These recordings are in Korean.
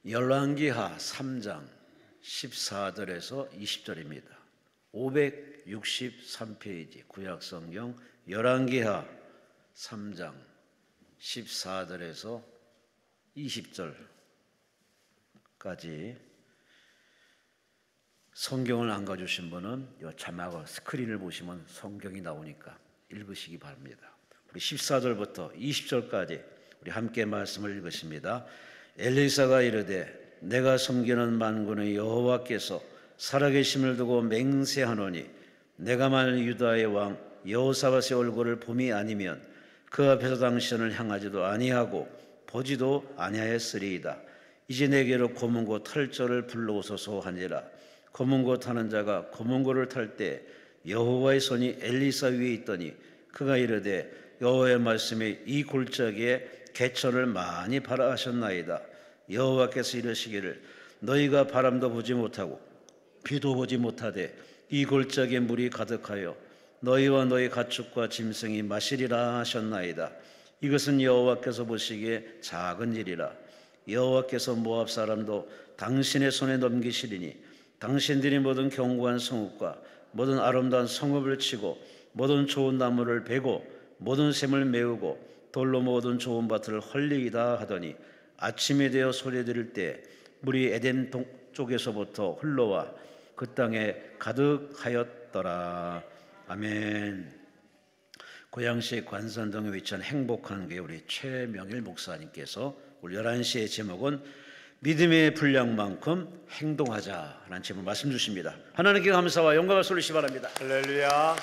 열왕기하 3장 14절에서 20절입니다. 563페이지 구약성경 열왕기하 3장 14절에서 20절까지 성경을 안 가주신 분은 이 자막을 스크린을 보시면 성경이 나오니까 읽으시기 바랍니다. 우리 14절부터 20절까지 우리 함께 말씀을 읽으십니다. 엘리사가 이르되 내가 섬기는 만군의 여호와께서 살아계심을 두고 맹세하노니 내가 만일 유다의 왕 여호사밧의 얼굴을 봄이 아니면 그 앞에서 당신을 향하지도 아니하고 보지도 아니하였으리이다. 이제 내게로 고문고 탈 자를 불러오소서 하니라. 고문고 타는 자가 고문고를 탈 때 여호와의 손이 엘리사 위에 있더니 그가 이르되 여호와의 말씀이 이 골짜기에 개천을 많이 발아 하셨나이다. 여호와께서 이르시기를 너희가 바람도 보지 못하고 비도 보지 못하되 이 골짜기에 물이 가득하여 너희와 너희 가축과 짐승이 마시리라 하셨나이다. 이것은 여호와께서 보시기에 작은 일이라. 여호와께서 모압 사람도 당신의 손에 넘기시리니 당신들이 모든 견고한 성읍과 모든 아름다운 성읍을 치고 모든 좋은 나무를 베고 모든 샘을 메우고 돌로 모든 좋은 밭을 헐리이다 하더니 아침이 되어 소리 들을 때 물이 에덴 동쪽에서부터 흘러와 그 땅에 가득하였더라. 아멘. 고양시 관산동에 위치한 행복한 교회 우리 최명일 목사님께서 오늘 11시의 제목은 믿음의 분량만큼 행동하자라는 제목 말씀 주십니다. 하나님께 감사와 영광을 돌리시기 바랍니다. 할렐루야.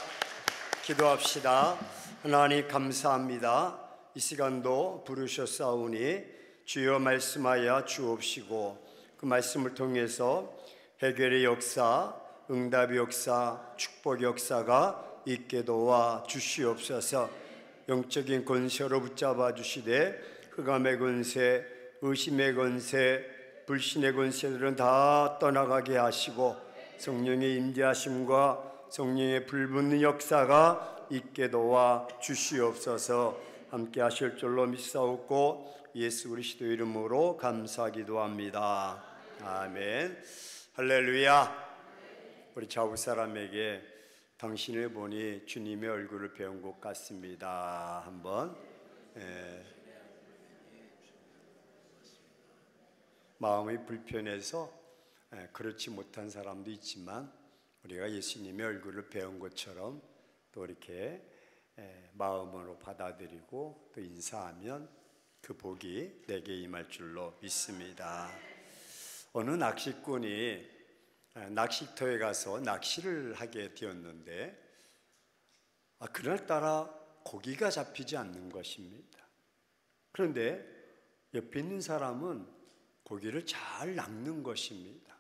기도합시다. 하나님 감사합니다. 이 시간도 부르셨사오니 주여 말씀하여 주옵시고 그 말씀을 통해서 해결의 역사, 응답의 역사, 축복의 역사가 있게 도와 주시옵소서. 영적인 권세로 붙잡아 주시되 흑암의 권세, 의심의 권세, 불신의 권세들은 다 떠나가게 하시고 성령의 임재하심과 성령의 불붙는 역사가 있게 도와 주시옵소서. 함께 하실 줄로 믿사옵고 예수 그리스도 이름으로 감사기도 합니다. 아멘. 할렐루야. 우리 좌우 사람에게 당신을 보니 주님의 얼굴을 배운 것 같습니다. 한번 마음이 불편해서 그렇지 못한 사람도 있지만 우리가 예수님의 얼굴을 배운 것처럼 또 이렇게 마음으로 받아들이고 또 인사하면 그 복이 내게 임할 줄로 믿습니다. 어느 낚시꾼이 낚시터에 가서 낚시를 하게 되었는데 그날따라 고기가 잡히지 않는 것입니다. 그런데 옆에 있는 사람은 고기를 잘 낚는 것입니다.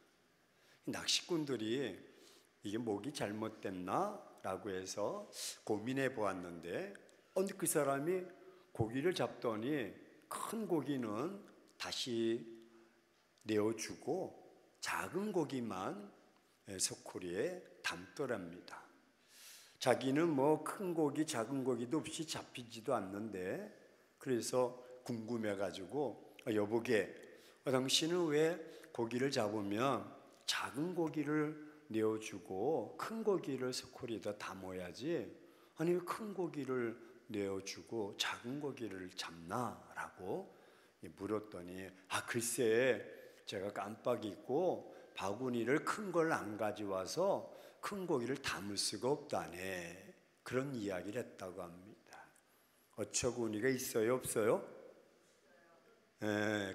낚시꾼들이 이게 목이 잘못됐나? 라고 해서 고민해 보았는데 그 사람이 고기를 잡더니 큰 고기는 다시 내어주고 작은 고기만 소쿠리에 담더랍니다. 자기는 뭐 큰 고기 작은 고기도 없이 잡히지도 않는데 그래서 궁금해가지고 여보게 당신은 왜 고기를 잡으면 작은 고기를 내어주고 큰 고기를 소쿠리에다 담아야지 아니 왜 큰 고기를 내어주고 작은 고기를 잡나? 라고 물었더니 글쎄 제가 깜빡 잊고 바구니를 큰 걸 안 가져와서 큰 고기를 담을 수가 없다네. 그런 이야기를 했다고 합니다. 어처구니가 있어요 없어요?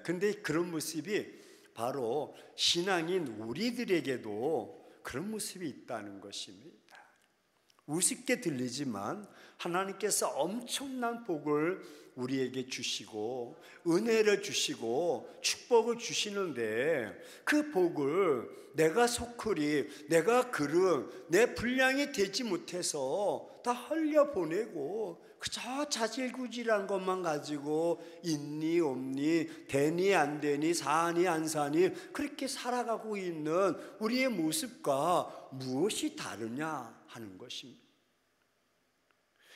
근데 그런 모습이 바로 신앙인 우리들에게도 그런 모습이 있다는 것입니다. 우습게 들리지만 하나님께서 엄청난 복을 우리에게 주시고 은혜를 주시고 축복을 주시는데 그 복을 내가 소쿠리, 내가 그릇, 내 분량이 되지 못해서 다 흘려보내고 그저 자질구질한 것만 가지고 있니 없니 되니 안 되니 사니 안 사니 그렇게 살아가고 있는 우리의 모습과 무엇이 다르냐 하는 것입니다.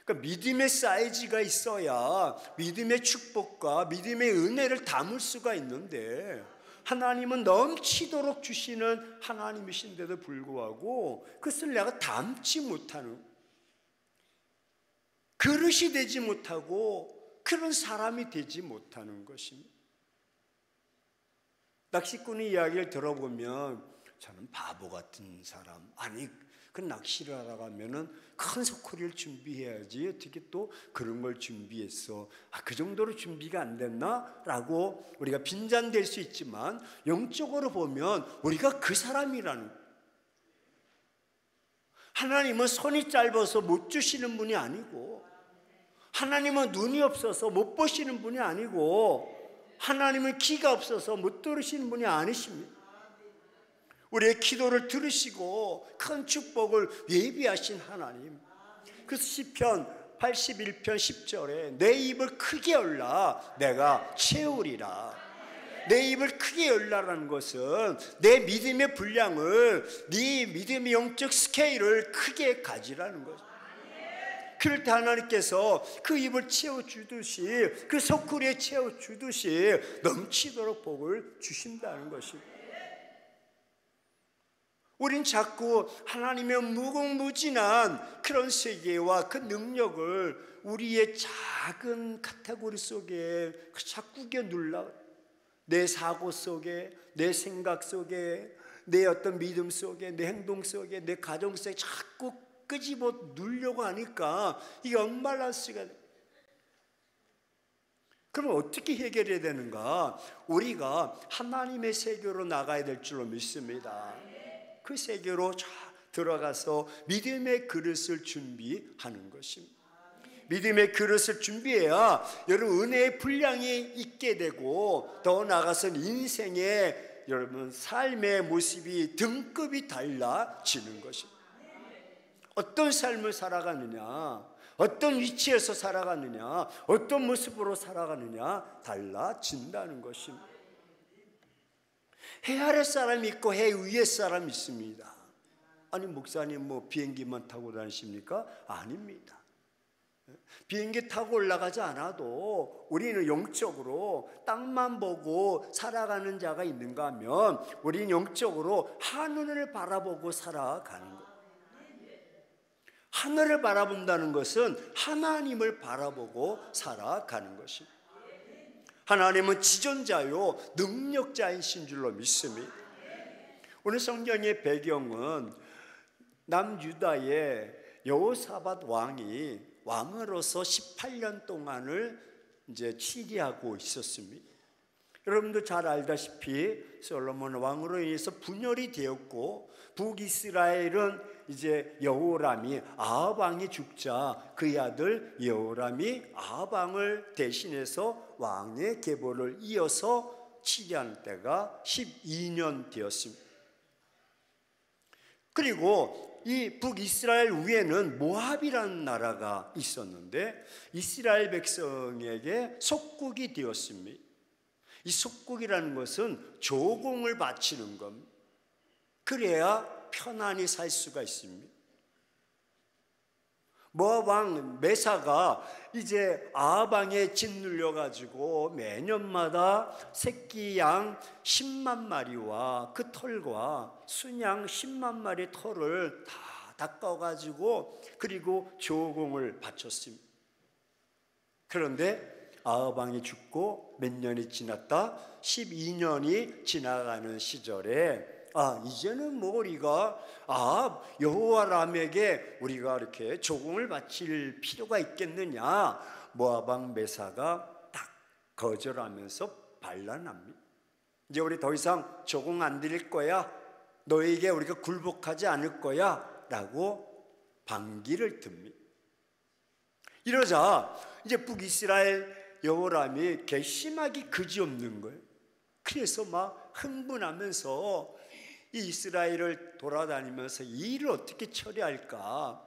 그러니까 믿음의 사이즈가 있어야 믿음의 축복과 믿음의 은혜를 담을 수가 있는데 하나님은 넘치도록 주시는 하나님이신데도 불구하고 그것을 내가 담지 못하는, 그릇이 되지 못하고 그런 사람이 되지 못하는 것입니다. 낚시꾼의 이야기를 들어보면 저는 바보 같은 사람, 아니 그 낚시를 하러 가면은 큰 소쿠리를 준비해야지 어떻게 또 그런 걸 준비했어, 그 정도로 준비가 안 됐나? 라고 우리가 빈잔될 수 있지만 영적으로 보면 우리가 그 사람이라는, 하나님은 손이 짧아서 못 주시는 분이 아니고, 하나님은 눈이 없어서 못 보시는 분이 아니고, 하나님은 귀가 없어서 못 들으시는 분이 아니십니다. 우리의 기도를 들으시고 큰 축복을 예비하신 하나님. 그래서 시편 81편 10절에 내 입을 크게 열라 내가 채우리라. 내 입을 크게 열라라는 것은 내 믿음의 분량을, 네 믿음의 영적 스케일을 크게 가지라는 거죠. 그럴 때 하나님께서 그 입을 채워주듯이, 그 소쿠리에 채워주듯이 넘치도록 복을 주신다는 것입니다. 우린 자꾸 하나님의 무궁무진한 그런 세계와 그 능력을 우리의 작은 카테고리 속에 자꾸 눌러, 내 사고 속에, 내 생각 속에, 내 어떤 믿음 속에, 내 행동 속에, 내 가정 속에 자꾸 끄집어 누려고 하니까 이게 언밸런스가 돼. 그럼 어떻게 해결해야 되는가? 우리가 하나님의 세계로 나가야 될 줄로 믿습니다. 그 세계로 들어가서 믿음의 그릇을 준비하는 것입니다. 믿음의 그릇을 준비해야 여러분 은혜의 분량이 있게 되고, 더 나아가서는 인생의 여러분 삶의 모습이 등급이 달라지는 것입니다. 어떤 삶을 살아가느냐, 어떤 위치에서 살아가느냐, 어떤 모습으로 살아가느냐 달라진다는 것입니다. 해 아래 사람이 있고 해 위에 사람이 있습니다. 아니 목사님 뭐 비행기만 타고 다니십니까? 아닙니다. 비행기 타고 올라가지 않아도 우리는 영적으로 땅만 보고 살아가는 자가 있는가 하면 우리는 영적으로 하늘을 바라보고 살아가는 거예요. 하늘을 바라본다는 것은 하나님을 바라보고 살아가는 것입니다. 하나님은 지존자요 능력자이신 줄로 믿습니다. 오늘 성경의 배경은 남유다의 여호사밧 왕이 왕으로서 18년 동안을 이제 치리하고 있었습니다. 여러분도 잘 알다시피 솔로몬 왕으로 인해서 분열이 되었고, 북이스라엘은 이제 여호람이 아합 왕이 죽자 그의 아들 여호람이 아합 왕을 대신해서 왕의 계보를 이어서 치리하는 때가 12년 되었습니다. 그리고 이 북이스라엘 위에는 모압이라는 나라가 있었는데 이스라엘 백성에게 속국이 되었습니다. 이 속국이라는 것은 조공을 바치는 겁니다. 그래야 편안히 살 수가 있습니다. 모압 왕 메사가 이제 아합 왕에 짓눌려 가지고 매년마다 새끼 양 10만 마리와 그 털과 순양 10만 마리 털을 다 닦아 가지고 그리고 조공을 바쳤습니다. 그런데 아합 왕이 죽고 몇 년이 지났다 12년이 지나가는 시절에 이제는 뭐 우리가 여호와람에게 우리가 이렇게 조공을 바칠 필요가 있겠느냐. 모압 왕 메사가 딱 거절하면서 반란합니다. 이제 우리 더 이상 조공 안 드릴 거야, 너에게 우리가 굴복하지 않을 거야 라고 반기를 듭니다. 이러자 이제 북이스라엘 여호람이 괘씸하기 그지없는 거예요. 그래서 막 흥분하면서 이 이스라엘을 돌아다니면서 이 일을 어떻게 처리할까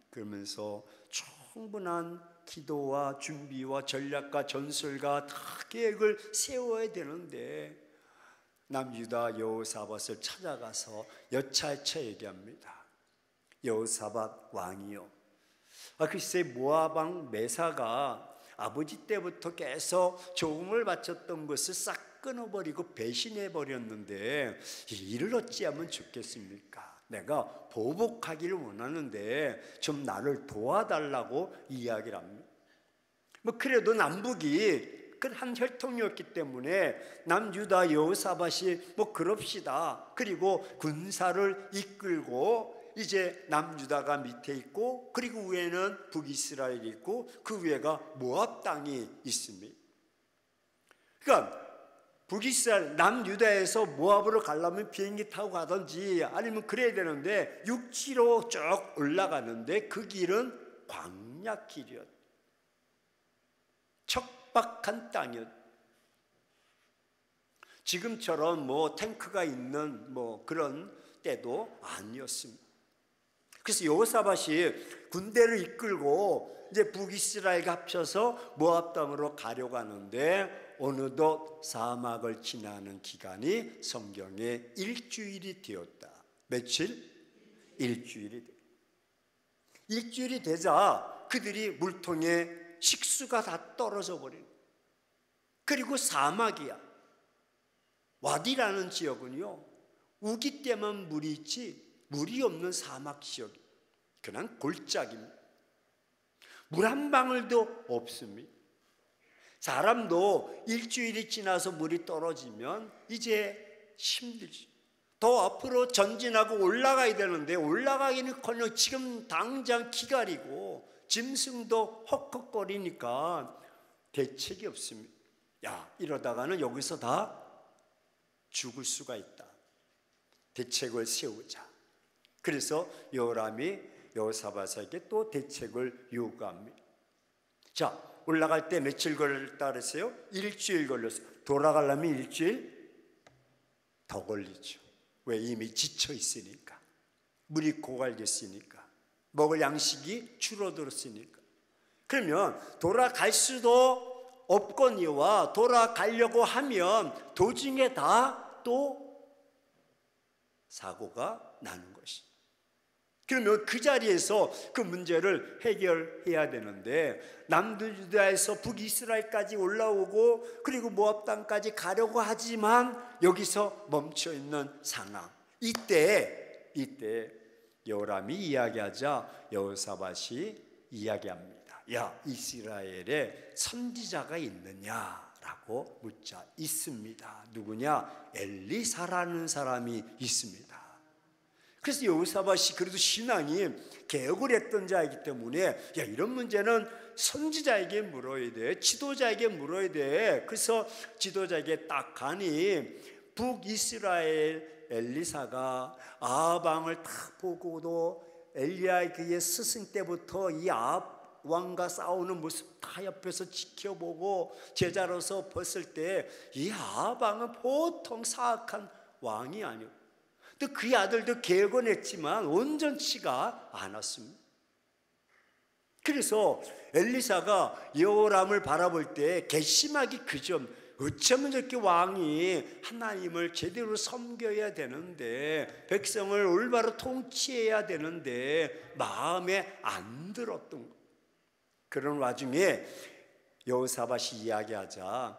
그러면서 충분한 기도와 준비와 전략과 전술과 다 계획을 세워야 되는데 남유다 여호사밧을 찾아가서 여차여차 얘기합니다. 여호사밧 왕이요, 글쎄 모압 왕 메사가 아버지 때부터 계속 조공을 바쳤던 것을 싹 끊어버리고 배신해버렸는데 이를 어찌하면 좋겠습니까? 내가 보복하기를 원하는데 좀 나를 도와달라고 이야기를 합니다. 뭐 그래도 남북이 한 혈통이었기 때문에 남유다 여호사밧이 뭐 그럽시다. 그리고 군사를 이끌고 이제 남유다가 밑에 있고 그리고 위에는 북이스라엘이 있고 그 위에가 모압 땅이 있습니다. 그러니까 북이스라엘 남유다에서 모압으로 가려면 비행기 타고 가든지 아니면 그래야 되는데 육지로 쭉 올라가는데 그 길은 광야길이었다. 척박한 땅이었다. 지금처럼 뭐 탱크가 있는 뭐 그런 때도 아니었습니다. 그래서 여호사밧이 군대를 이끌고 이제 북이스라엘과 합쳐서 모압 땅으로 가려고 하는데 어느덧 사막을 지나는 기간이 성경에 일주일이 되었다. 며칠? 일주일이 되었다. 일주일이 되자 그들이 물통에 식수가 다 떨어져 버린. 그리고 사막이야. 와디라는 지역은요, 우기 때만 물이 있지 물이 없는 사막 지역. 그냥 골짜기입니다. 물 한 방울도 없습니다. 사람도 일주일이 지나서 물이 떨어지면 이제 힘들지. 더 앞으로 전진하고 올라가야 되는데 올라가기는커녕 지금 당장 기다리고 짐승도 헉헉거리니까 대책이 없습니다. 야, 이러다가는 여기서 다 죽을 수가 있다. 대책을 세우자. 그래서 여호람이 여호사밧에게 또 대책을 요구합니다. 자, 올라갈 때 며칠 걸렸다 그랬어요? 일주일 걸렸어요. 돌아가려면 일주일 더 걸리죠. 왜? 이미 지쳐 있으니까. 물이 고갈됐으니까. 먹을 양식이 줄어들었으니까. 그러면 돌아갈 수도 없거니와 돌아가려고 하면 도중에 다 또 사고가 나는 것이. 그러면 그 자리에서 그 문제를 해결해야 되는데 남유다에서 북이스라엘까지 올라오고 그리고 모압 땅까지 가려고 하지만 여기서 멈춰 있는 상황. 이때 여호람이 이야기하자 여호사밧이 이야기합니다. 야, 이스라엘에 선지자가 있느냐라고 묻자. 있습니다. 누구냐? 엘리사라는 사람이 있습니다. 그래서 여호사밧이 그래도 신앙이 개혁을 했던 자이기 때문에 야, 이런 문제는 선지자에게 물어야 돼. 지도자에게 물어야 돼. 그래서 지도자에게 딱 가니 북이스라엘 엘리사가 아합 왕을 딱 보고도 엘리야의 그의 스승 때부터 이 아합 왕과 싸우는 모습 다 옆에서 지켜보고 제자로서 봤을 때 이 아합 왕은 보통 사악한 왕이 아니고 또 그의 아들도 개혁은 했지만 온전치가 않았습니다. 그래서 엘리사가 여호람을 바라볼 때 괘씸하기 그 점, 어쩌면 저렇게 왕이 하나님을 제대로 섬겨야 되는데 백성을 올바로 통치해야 되는데 마음에 안 들었던 것. 그런 와중에 여호사밧이 이야기하자,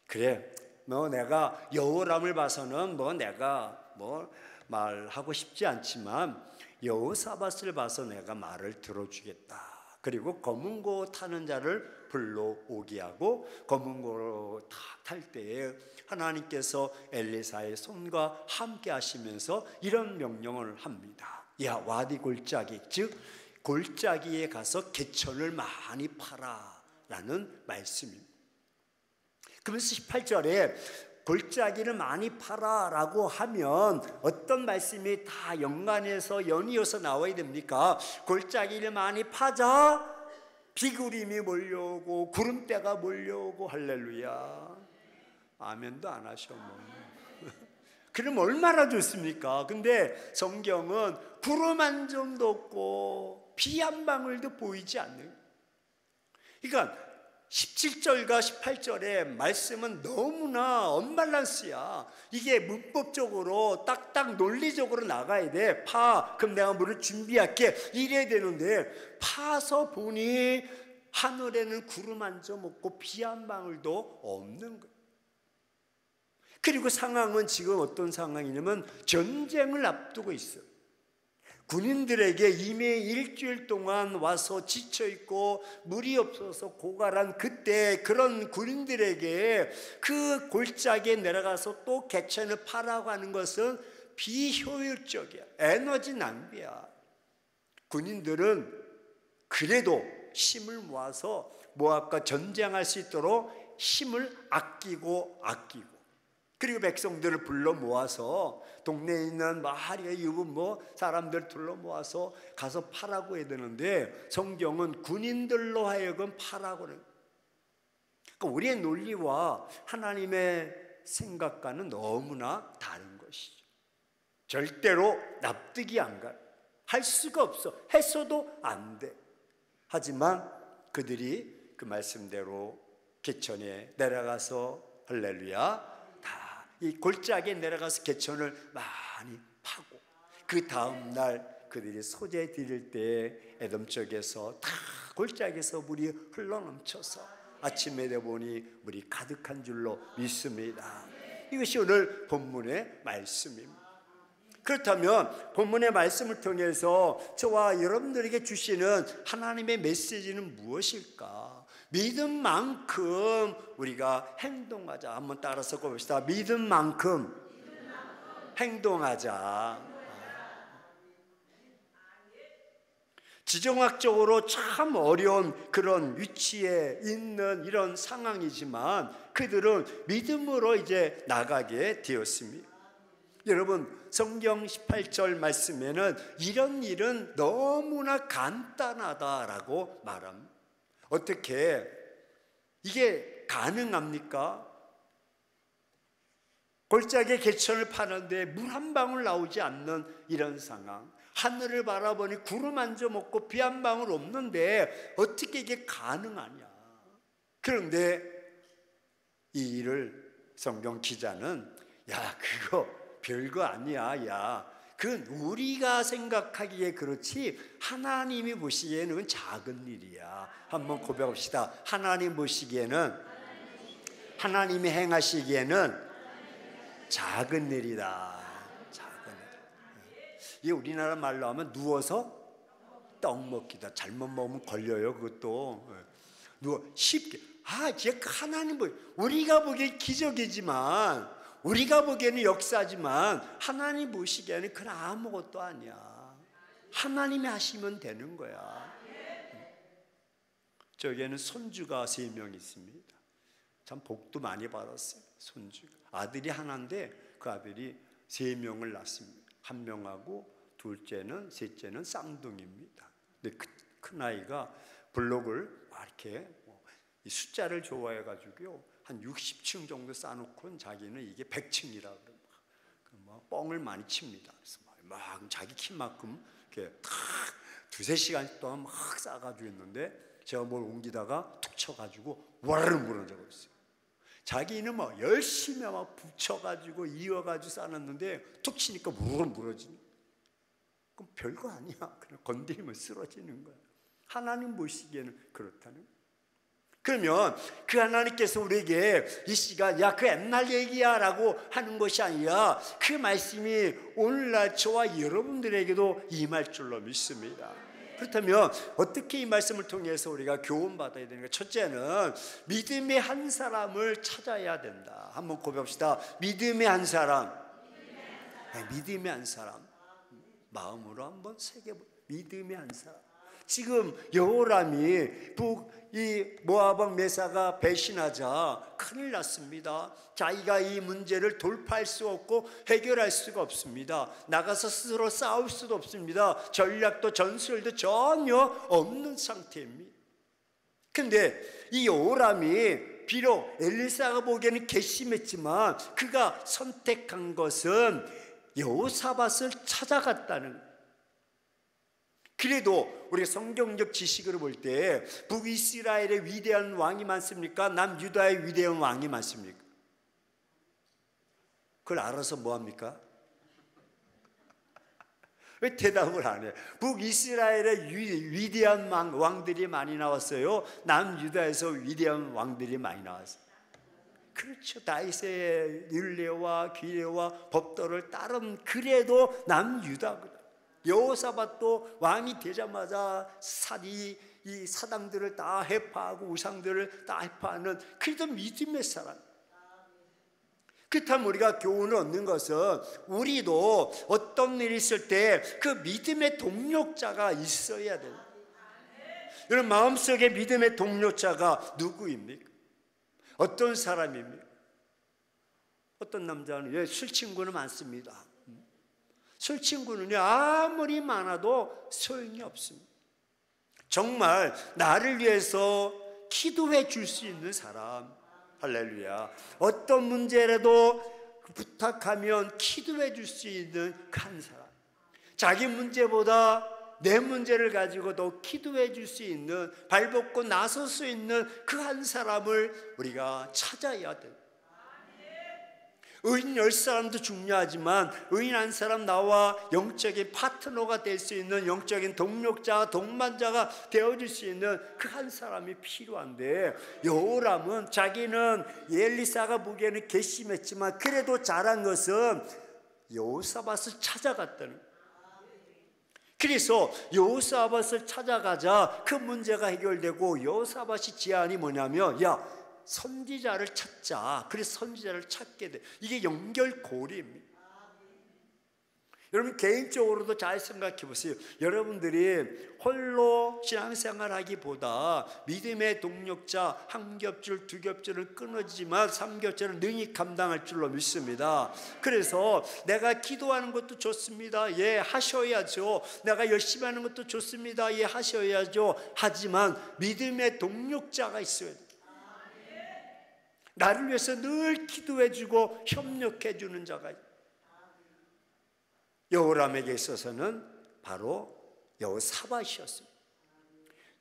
그래, 뭐 내가 여호람을 봐서는 뭐 내가 뭐 말하고 싶지 않지만 여호사밧을 봐서 내가 말을 들어주겠다. 그리고 검은고 타는 자를 불러오게 하고 검은고 탈 때에 하나님께서 엘리사의 손과 함께 하시면서 이런 명령을 합니다. 야, 와디 골짜기, 즉 골짜기에 가서 개천을 많이 팔아 라는 말씀입니다. 그러면서 18절에 골짜기를 많이 팔아 라고 하면 어떤 말씀이 다 연관해서 연이어서 나와야 됩니까? 골짜기를 많이 파자 비구름이 몰려오고 구름대가 몰려오고. 할렐루야. 아멘도 안 하셔 뭐. 그럼 얼마나 좋습니까? 근데 성경은 구름 한 점도 없고 비 한 방울도 보이지 않는. 그러니까 17절과 18절의 말씀은 너무나 언밸런스야. 이게 문법적으로 딱딱 논리적으로 나가야 돼. 파, 그럼 내가 물을 준비할게 이래야 되는데 파서 보니 하늘에는 구름 한 점 없고 비 한 방울도 없는 거예요. 그리고 상황은 지금 어떤 상황이냐면 전쟁을 앞두고 있어요. 군인들에게 이미 일주일 동안 와서 지쳐있고 물이 없어서 고갈한 그때 그런 군인들에게 그 골짜기에 내려가서 또 개천을 파라고 하는 것은 비효율적이야. 에너지 낭비야. 군인들은 그래도 힘을 모아서 모압과 전쟁할 수 있도록 힘을 아끼고 그리고 백성들을 불러 모아서 동네에 있는 마을에 유분 사람들 불러 모아서 가서 파라고 해야 되는데 성경은 군인들로 하여금 파라고 해요. 그러니까 우리의 논리와 하나님의 생각과는 너무나 다른 것이죠. 절대로 납득이 안 가요. 할 수가 없어. 했어도 안 돼. 하지만 그들이 그 말씀대로 개천에 내려가서 할렐루야 이 골짜기에 내려가서 개천을 많이 파고 그 다음날 그들이 소재 드릴 때 에돔 쪽에서 다 골짜기에서 물이 흘러넘쳐서 아침에 되보니 물이 가득한 줄로 믿습니다. 이것이 오늘 본문의 말씀입니다. 그렇다면 본문의 말씀을 통해서 저와 여러분들에게 주시는 하나님의 메시지는 무엇일까? 믿음만큼 우리가 행동하자. 한번 따라서 봅시다. 믿음만큼 행동하자. 지정학적으로 참 어려운 그런 위치에 있는 이런 상황이지만 그들은 믿음으로 이제 나가게 되었습니다. 여러분 성경 18절 말씀에는 이런 일은 너무나 간단하다라고 말합니다. 어떻게 이게 가능합니까? 골짜기에 개천을 파는데 물 한 방울 나오지 않는 이런 상황, 하늘을 바라보니 구름 한 점 없고 비 한 방울 없는데 어떻게 이게 가능하냐? 그런데 이 일을 성경 기자는 야 그거 별거 아니야. 야 그건 우리가 생각하기에 그렇지 하나님이 보시기에는 작은 일이야. 한번 고백합시다. 하나님 보시기에는, 하나님이 행하시기에는 작은 일이다. 작은 일. 이게 우리나라 말로 하면 누워서 떡 먹기다. 잘못 먹으면 걸려요. 그것도 누워 쉽게. 이제 하나님 우리가 보기엔 기적이지만, 우리가 보기에는 역사지만 하나님 보시기에는 그건 아무것도 아니야. 하나님이 하시면 되는 거야. 저기에는 손주가 3명 있습니다. 참 복도 많이 받았어요. 손주가 아들이 하나인데 그 아들이 3명을 낳습니다. 한 명하고 둘째는 셋째는 쌍둥이입니다. 근데 큰 아이가 블록을 이렇게 이 숫자를 좋아해가지고요 한 60층 정도 쌓아놓고 자기는 이게 100층이라 그러고 뻥을 많이 칩니다. 그래서 막 자기 키만큼 이렇게 탁 2-3시간 동안 막 쌓아가지고 있는데 제가 뭘 옮기다가 툭 쳐가지고 와르르 무너져 버렸어요. 자기는 열심히 막 붙여가지고 이어가지고 쌓았는데 툭 치니까 무르르 무너지는. 그럼 별거 아니야. 그냥 건드리면 쓰러지는 거야. 하나님 보시기에는 그렇다는 거야. 그러면 그 하나님께서 우리에게 이 시간 야 그 옛날 얘기야 라고 하는 것이 아니라 그 말씀이 오늘날 저와 여러분들에게도 임할 줄로 믿습니다. 그렇다면 어떻게 이 말씀을 통해서 우리가 교훈받아야 되는가? 첫째는 믿음의 한 사람을 찾아야 된다. 한번 고백합시다. 믿음의 한 사람. 믿음의 한 사람. 마음으로 한번 새겨보세요. 믿음의 한 사람. 지금 여호람이 이 모압 왕 메사가 배신하자 큰일 났습니다. 자기가 이 문제를 돌파할 수 없고 해결할 수가 없습니다. 나가서 스스로 싸울 수도 없습니다. 전략도 전술도 전혀 없는 상태입니다. 근데 이 여호람이 비록 엘리사가 보기에는 괘씸했지만 그가 선택한 것은 여호사밧을 찾아갔다는 거예요. 그래도 우리 성경적 지식으로 볼 때 북이스라엘의 위대한 왕이 많습니까? 남유다의 위대한 왕이 많습니까? 그걸 알아서 뭐합니까? 왜 대답을 안 해? 북이스라엘의 위대한 왕들이 많이 나왔어요. 남유다에서 위대한 왕들이 많이 나왔어요. 그렇죠. 다윗의 율례와 규례와 법도를 따른, 그래도 남유다거든. 여호사밧도 왕이 되자마자 이 사당들을 다 해파하고 우상들을 다 해파하는, 그래도 믿음의 사람. 그렇다면 우리가 교훈을 얻는 것은, 우리도 어떤 일이 있을 때 그 믿음의 동력자가 있어야 돼요. 여러분, 마음속에 믿음의 동력자가 누구입니까? 어떤 사람입니까? 어떤 남자는 술 친구는 많습니다. 술 친구는요, 아무리 많아도 소용이 없습니다. 정말 나를 위해서 기도해 줄 수 있는 사람, 할렐루야, 어떤 문제라도 부탁하면 기도해 줄 수 있는 그 한 사람, 자기 문제보다 내 문제를 가지고 더 기도해 줄 수 있는, 발벗고 나설 수 있는 그 한 사람을 우리가 찾아야 돼요. 의인 10사람도 중요하지만 의인 한 사람, 나와 영적인 파트너가 될 수 있는, 영적인 동력자가, 동반자가 되어줄 수 있는 그 한 사람이 필요한데, 여호람은 자기는 엘리사가 보기에는 괘씸했지만 그래도 잘한 것은 여호사밧을 찾아갔다는 거예요. 그래서 여호사밧을 찾아가자 그 문제가 해결되고, 여호사밧이 제안이 뭐냐면, 야, 선지자를 찾자. 그래서 선지자를 찾게 돼. 이게 연결고리입니다. 여러분, 개인적으로도 잘 생각해 보세요. 여러분들이 홀로 신앙생활 하기보다 믿음의 동력자, 한 겹줄 두 겹줄은 끊어지지만 3겹줄은 능히 감당할 줄로 믿습니다. 그래서 내가 기도하는 것도 좋습니다. 예, 하셔야죠. 내가 열심히 하는 것도 좋습니다. 예, 하셔야죠. 하지만 믿음의 동력자가 있어야 돼요. 나를 위해서 늘 기도해주고 협력해주는 자가 있어요. 여호람에게 있어서는 바로 여호사밧이었습니다.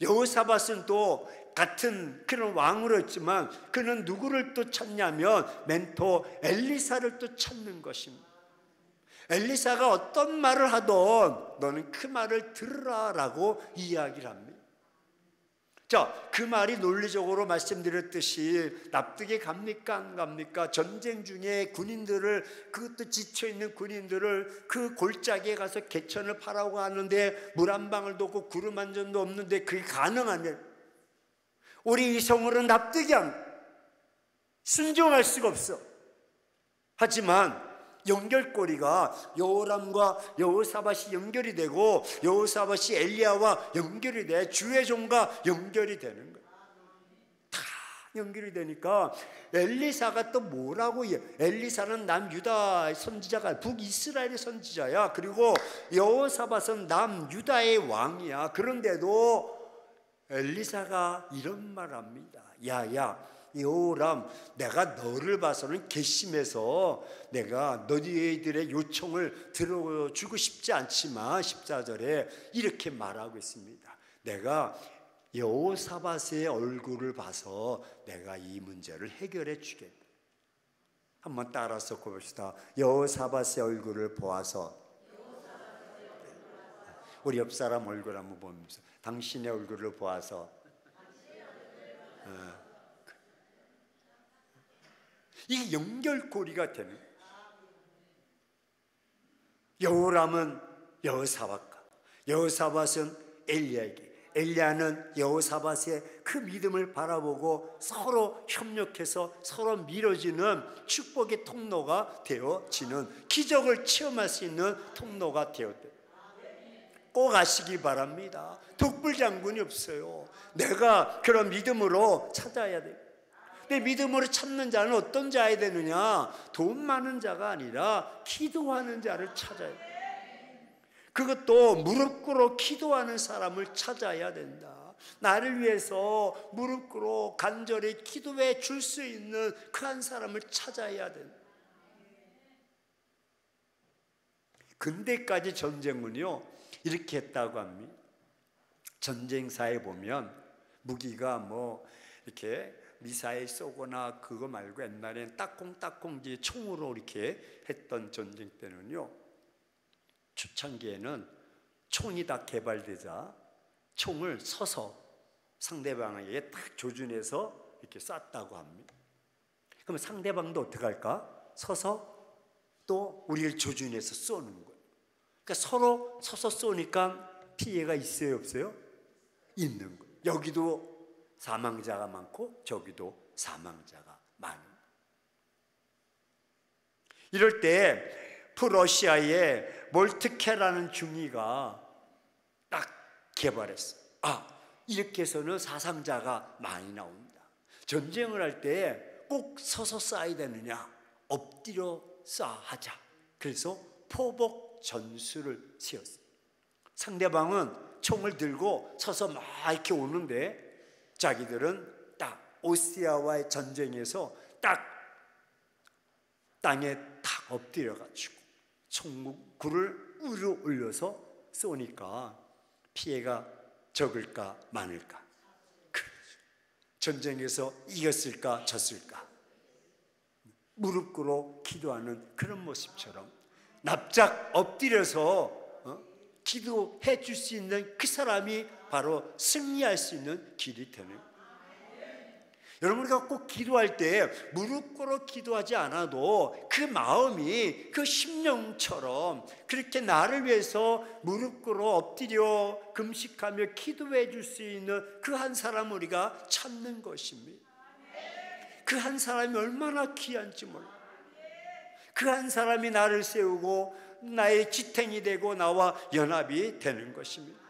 여호사밧은 또 같은 그런 왕으로 했지만, 그는 누구를 또 찾냐면 멘토 엘리사를 또 찾는 것입니다. 엘리사가 어떤 말을 하던 너는 그 말을 들으라 라고 이야기를 합니다. 자, 그 말이 논리적으로 말씀드렸듯이 납득이 갑니까 안 갑니까? 전쟁 중에 군인들을, 그것도 지쳐있는 군인들을 그 골짜기에 가서 개천을 파라고 하는데 물 한 방울도 없고 구름 한 점도 없는데 그게 가능하냐? 우리 이성으로는 납득이 안 돼. 순종할 수가 없어. 하지만 연결고리가 여호람과 여호사밧이 연결이 되고, 여호사밧이 엘리야와 연결이 돼 주의 종과 연결이 되는 거예요. 다 연결이 되니까 엘리사가 또 뭐라고 해요? 엘리사는 남유다 선지자가, 북이스라엘의 선지자야. 그리고 여호사밧은 남유다의 왕이야. 그런데도 엘리사가 이런 말을 합니다. 야야, 여호람, 내가 너를 봐서는 괘씸해서 내가 너희들의 요청을 들어주고 싶지 않지만 14절에 이렇게 말하고 있습니다. 내가 여호사밧의 얼굴을 봐서 내가 이 문제를 해결해 주겠다. 한번 따라서 봅시다. 여호사밧의 얼굴을 보아서. 우리 옆 사람 얼굴 한번 보면서, 당신의 얼굴을 보아서. 이게 연결고리가 되는. 여호람은 여호사밧과, 여호사밧은 엘리야에게, 엘리야는 여호사밧의 그 믿음을 바라보고 서로 협력해서 서로 밀어지는 축복의 통로가 되어지는, 기적을 체험할 수 있는 통로가 되었대요. 꼭 아시기 바랍니다. 독불장군이 없어요. 내가 그런 믿음으로 찾아야 돼요. 내 믿음으로 찾는 자는 어떤 자야 되느냐? 돈 많은 자가 아니라 기도하는 자를 찾아야 돼. 그것도 무릎 꿇어 기도하는 사람을 찾아야 된다. 나를 위해서 무릎 꿇어 간절히 기도해 줄 수 있는 그 한 사람을 찾아야 된다. 근대까지 전쟁은요 이렇게 했다고 합니다. 전쟁사에 보면 무기가 뭐 이렇게 미사일 쏘거나 그거 말고 옛날엔 딱콩 총으로 이렇게 했던 전쟁 때는요, 초창기에는 총이 다 개발되자 총을 서서 상대방에게 딱 조준해서 이렇게 쐈다고 합니다. 그러면 상대방도 어떻게 할까? 서서 또 우리를 조준해서 쏘는 거예요. 그러니까 서로 서서 쏘니까 피해가 있어요, 없어요? 있는 거예요. 여기도 사망자가 많고 저기도 사망자가 많아요. 이럴 때 프러시아의 몰트케라는 중위가 딱 개발했어요. 이렇게 해서는 사상자가 많이 나옵니다. 전쟁을 할 때 꼭 서서 쏴야 되느냐? 엎드려 쏴하자. 그래서 포복 전술을 세웠어요. 상대방은 총을 들고 서서 막 이렇게 오는데 자기들은 딱 오스트리아와의 전쟁에서 딱 땅에 탁 엎드려가지고 총구를 위로 올려서 쏘니까 피해가 적을까 많을까? 전쟁에서 이겼을까 졌을까? 무릎 꿇어 기도하는 그런 모습처럼 납작 엎드려서 기도해 줄 수 있는 그 사람이 바로 승리할 수 있는 길이 되는 거예요. 여러분, 우리가 꼭 기도할 때 무릎 꿇어 기도하지 않아도 그 마음이 그 심령처럼 그렇게 나를 위해서 무릎 꿇어 엎드려 금식하며 기도해 줄 수 있는 그 한 사람을 우리가 찾는 것입니다. 그 한 사람이 얼마나 귀한지 몰라요. 그 한 사람이 나를 세우고 나의 지탱이 되고 나와 연합이 되는 것입니다.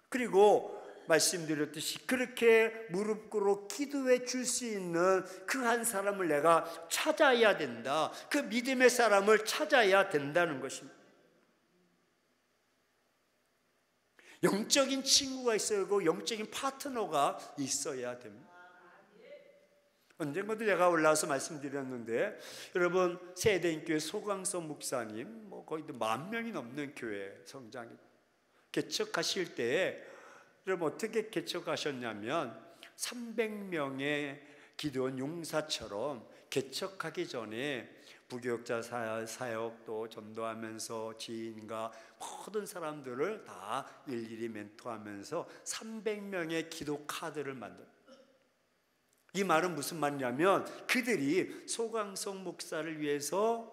그리고 말씀드렸듯이 그렇게 무릎 꿇어 기도해 줄 수 있는 그 한 사람을 내가 찾아야 된다. 그 믿음의 사람을 찾아야 된다는 것입니다. 영적인 친구가 있어야 하고 영적인 파트너가 있어야 됩니다. 언젠가도 제가 올라와서 말씀드렸는데, 여러분 세대인교회 소강성 목사님 거의 10,000명이 넘는 교회 성장이 개척하실 때 여러분 어떻게 개척하셨냐면 300명의 기도원 용사처럼 개척하기 전에 부교육자 사역 또 전도하면서 지인과 모든 사람들을 다 일일이 멘토하면서 300명의 기도 카드를 만들었어요. 이 말은 무슨 말이냐면 그들이 소강성 목사를 위해서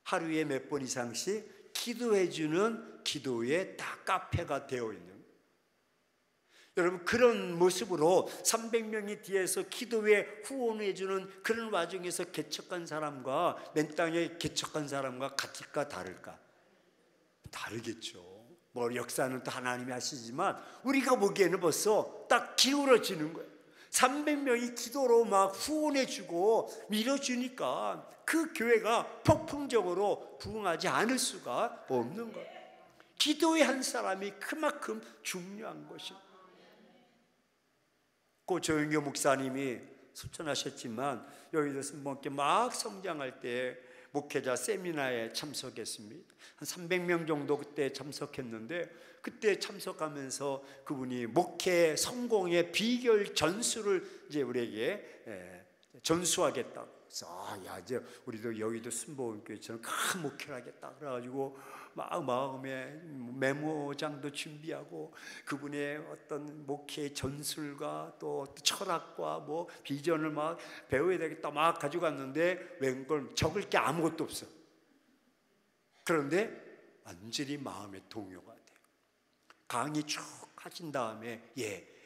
하루에 몇 번 이상씩 기도해주는 기도의 다 카페가 되어 있는 거예요. 여러분, 그런 모습으로 300명이 뒤에서 기도에 후원해주는 그런 와중에서 개척한 사람과 맨 땅에 개척한 사람과 같을까 다를까? 다르겠죠. 뭐 역사는 또 하나님이 하시지만 우리가 보기에는 벌써 딱 기울어지는 거예요. 300명이 기도로 막 후원해주고 밀어주니까 그 교회가 폭풍적으로 부흥하지 않을 수가 없는 거예요. 기도의 한 사람이 그만큼 중요한 것입니다. 고 조영교 목사님이 수천하셨지만 여기서 막 성장할 때 목회자 세미나에 참석했습니다. 한 300명 정도 그때 참석했는데, 그때 참석하면서 그분이 목회 성공의 비결 전수를 이제 우리에게 전수하겠다. 그래서 이제 우리도 여의도 순복음교회처럼 큰 목회를 하겠다. 그래가지고 막 마음에 메모장도 준비하고 그분의 어떤 목회의 전술과 또 철학과 뭐 비전을 막 배워야 되겠다 막 가져갔는데 웬걸 적을 게 아무것도 없어. 그런데 완전히 마음의 동요가 돼요. 강의 쭉 하신 다음에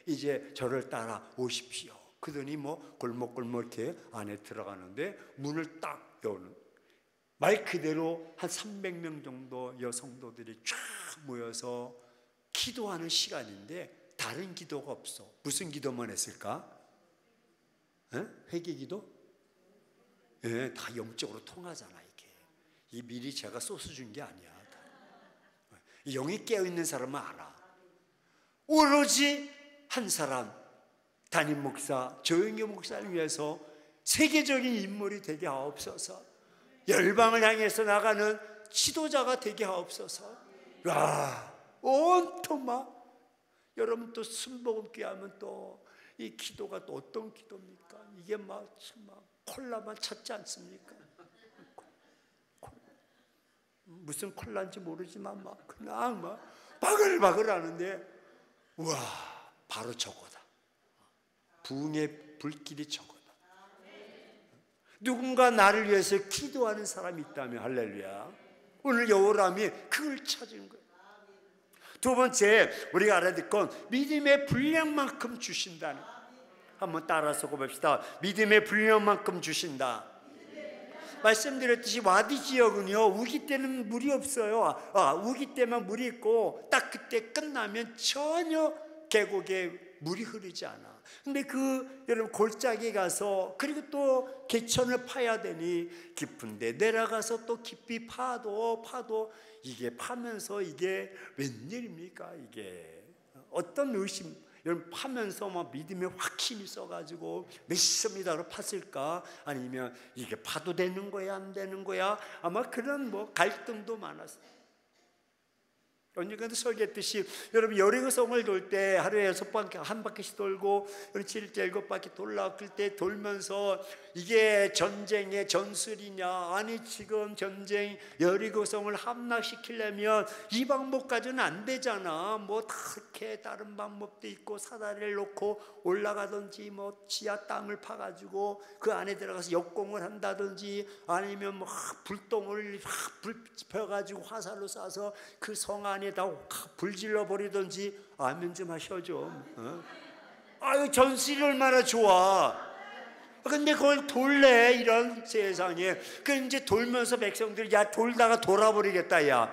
이제 저를 따라 오십시오. 그러더니 뭐 골목골목 이렇게 안에 들어가는데 문을 딱 여는, 말 그대로 한 300명 정도 여성도들이 쫙 모여서 기도하는 시간인데 다른 기도가 없어. 무슨 기도만 했을까? 회개 기도? 다 영적으로 통하잖아. 이게 이 미리 제가 소스 준 게 아니야. 영이 깨어있는 사람은 알아. 오로지 한 사람, 담임 목사 조영교 목사를 위해서 세계적인 인물이 되게 하옵소서. 열방을 향해서 나가는 지도자가 되게 하옵소서. 온통 막 여러분 또 순복음교회 하면 또 이 기도가 또 어떤 기도입니까? 이게 막 콜라만 찾지 않습니까? 무슨 콜라인지 모르지만 막 그냥 막 바글바글 하는데, 우와, 바로 저거다. 부흥의 불길이 저거다. 누군가 나를 위해서 기도하는 사람이 있다면 할렐루야, 오늘 여호람이 그걸 찾은 거예요. 두 번째, 우리가 알아야 될 건 믿음의 분량만큼 주신다는, 한번 따라서 고백합시다. 믿음의 분량만큼 주신다. 말씀드렸듯이 와디 지역은요, 우기 때는 물이 없어요. 우기 때만 물이 있고 딱 그때 끝나면 전혀 계곡에 물이 흐르지 않아. 근데 여러분 골짜기에 가서, 그리고 또 개천을 파야 되니 깊은데 내려가서 또 깊이 파도 이게 파면서 이게 웬일입니까? 이게 어떤 의심, 여러분 파면서 막 믿음의 확신이 써가지고 믿습니다로 팠을까? 아니면 이게 파도 되는 거야 안 되는 거야? 아마 그런 갈등도 많았어요. 언젠가도 설계했듯이, 여러분 여리고성을 돌 때 하루에 6바퀴, 한 바퀴씩 돌고 7일 7바퀴 돌아갈 때 돌면서 이게 전쟁의 전술이냐, 아니 지금 전쟁 여리고성을 함락시키려면 이 방법까지는 안 되잖아. 다 이렇게 다른 방법도 있고, 사다리를 놓고 올라가든지 지하 땅을 파가지고 그 안에 들어가서 역공을 한다든지, 아니면 불똥을 불 펴가지고 화살로 쏴서 그 성 안에 다 불질러 버리든지. 아멘 좀 하셔 좀. 아유, 전술이 얼마나 좋아. 근데 그걸 돌래, 이런 세상에. 이제 돌면서 백성들이 야 돌다가 돌아버리겠다 야,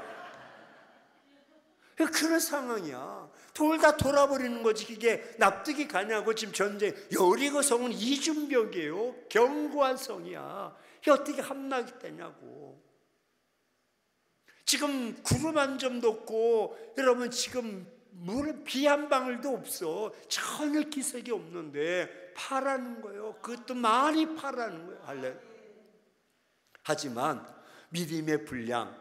그런 상황이야. 돌다 돌아버리는 거지. 그게 납득이 가냐고. 지금 전쟁, 여리고 성은 이중벽이에요. 견고한 성이야. 이게 어떻게 함락이 되냐고. 지금 구름 한 점도 없고, 여러분 지금 비 한 방울도 없어. 전혀 기색이 없는데 파라는 거예요. 그것도 많이 파라는 거예요. 할래. 하지만 믿음의 분량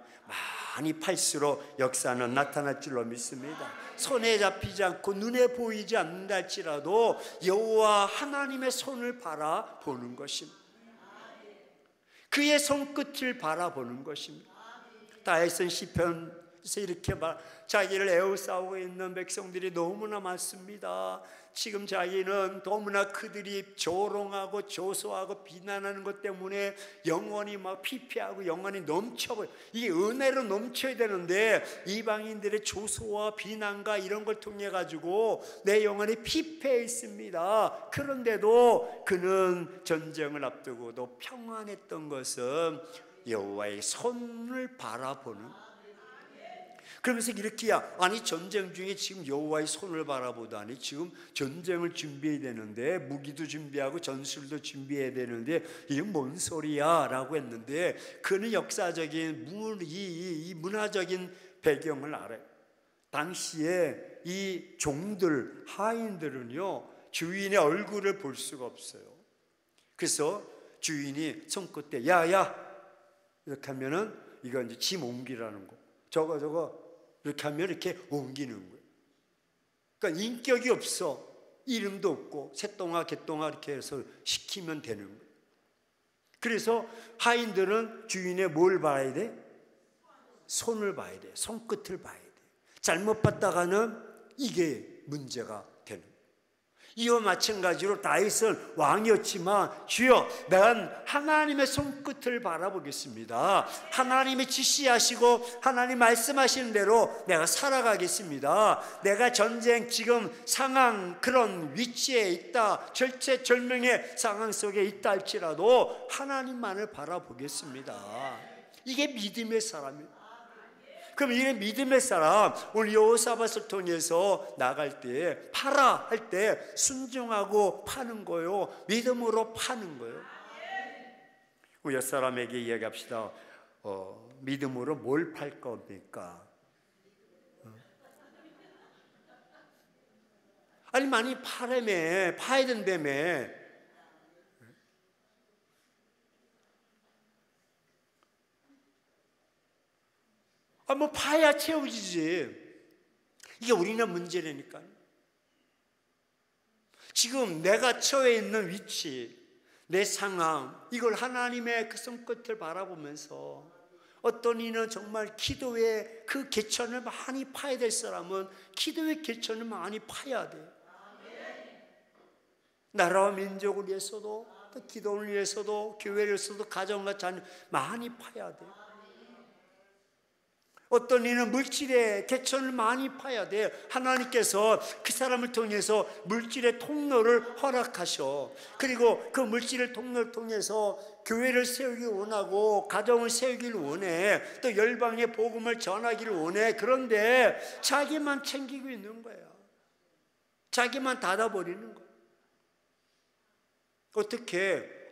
많이 팔수록 역사는 나타날 줄로 믿습니다. 손에 잡히지 않고 눈에 보이지 않는다 할지라도 여호와 하나님의 손을 바라보는 것입니다. 그의 손끝을 바라보는 것입니다. 다윗은 시편에서 이렇게 자기를 에워싸고 있는 백성들이 너무나 많습니다. 지금 자기는 너무나 그들이 조롱하고 조소하고 비난하는 것 때문에 영혼이 피폐하고 영혼이 넘쳐버려. 이게 은혜로 넘쳐야 되는데 이방인들의 조소와 비난과 이런 걸 통해 가지고 내 영혼이 피폐해 있습니다. 그런데도 그는 전쟁을 앞두고도 평안했던 것은 여호와의 손을 바라보는. 그러면서 이렇게, 아니 전쟁 중에 지금 여호와의 손을 바라보다니, 지금 전쟁을 준비해야 되는데, 무기도 준비하고 전술도 준비해야 되는데 이게 뭔 소리야 라고 했는데, 그는 역사적인 이 문화적인 배경을 알아요. 당시에 이 종들, 하인들은요 주인의 얼굴을 볼 수가 없어요. 그래서 주인이 손끝에 야야 이렇게 하면은 이거 이제 짐 옮기라는 거. 저거 이렇게 하면 이렇게 옮기는 거예요. 그러니까 인격이 없어. 이름도 없고 새똥아 개똥아 이렇게 해서 시키면 되는 거예요. 그래서 하인들은 주인의 뭘 봐야 돼? 손을 봐야 돼. 손끝을 봐야 돼. 잘못 봤다가는 이게 문제가 되는 거예요. 이와 마찬가지로 다윗은 왕이었지만, 주여 난 하나님의 손끝을 바라보겠습니다. 하나님이 지시하시고 하나님 말씀하시는 대로 내가 살아가겠습니다. 내가 전쟁 지금 상황 그런 위치에 있다, 절체절명의 상황 속에 있다 할지라도 하나님만을 바라보겠습니다. 이게 믿음의 사람이에요. 그럼 이 믿음의 사람, 오늘 여호사밧을 통해서 나갈 때 파라 할 때 순종하고 파는 거요, 믿음으로 파는 거예요. 우리 옆 사람에게 이야기합시다. 믿음으로 뭘 팔 겁니까? 아니 많이 파라며, 파야 된다며. 뭐 파야 채워지지. 이게 우리나라 문제라니까요. 지금 내가 처해 있는 위치, 내 상황, 이걸 하나님의 그 손끝을 바라보면서 어떤 이는 정말 기도의 그 개천을 많이 파야 될 사람은 기도의 개천을 많이 파야 돼요. 나라와 민족을 위해서도, 또 기도를 위해서도, 교회를 위해서도, 가정과 자녀 많이 파야 돼요. 어떤 이는 물질의 개천을 많이 파야 돼요. 하나님께서 그 사람을 통해서 물질의 통로를 허락하셔. 그리고 그 물질의 통로를 통해서 교회를 세우기 원하고 가정을 세우기를 원해. 또 열방의 복음을 전하기를 원해. 그런데 자기만 챙기고 있는 거야. 자기만 닫아버리는 거야. 어떻게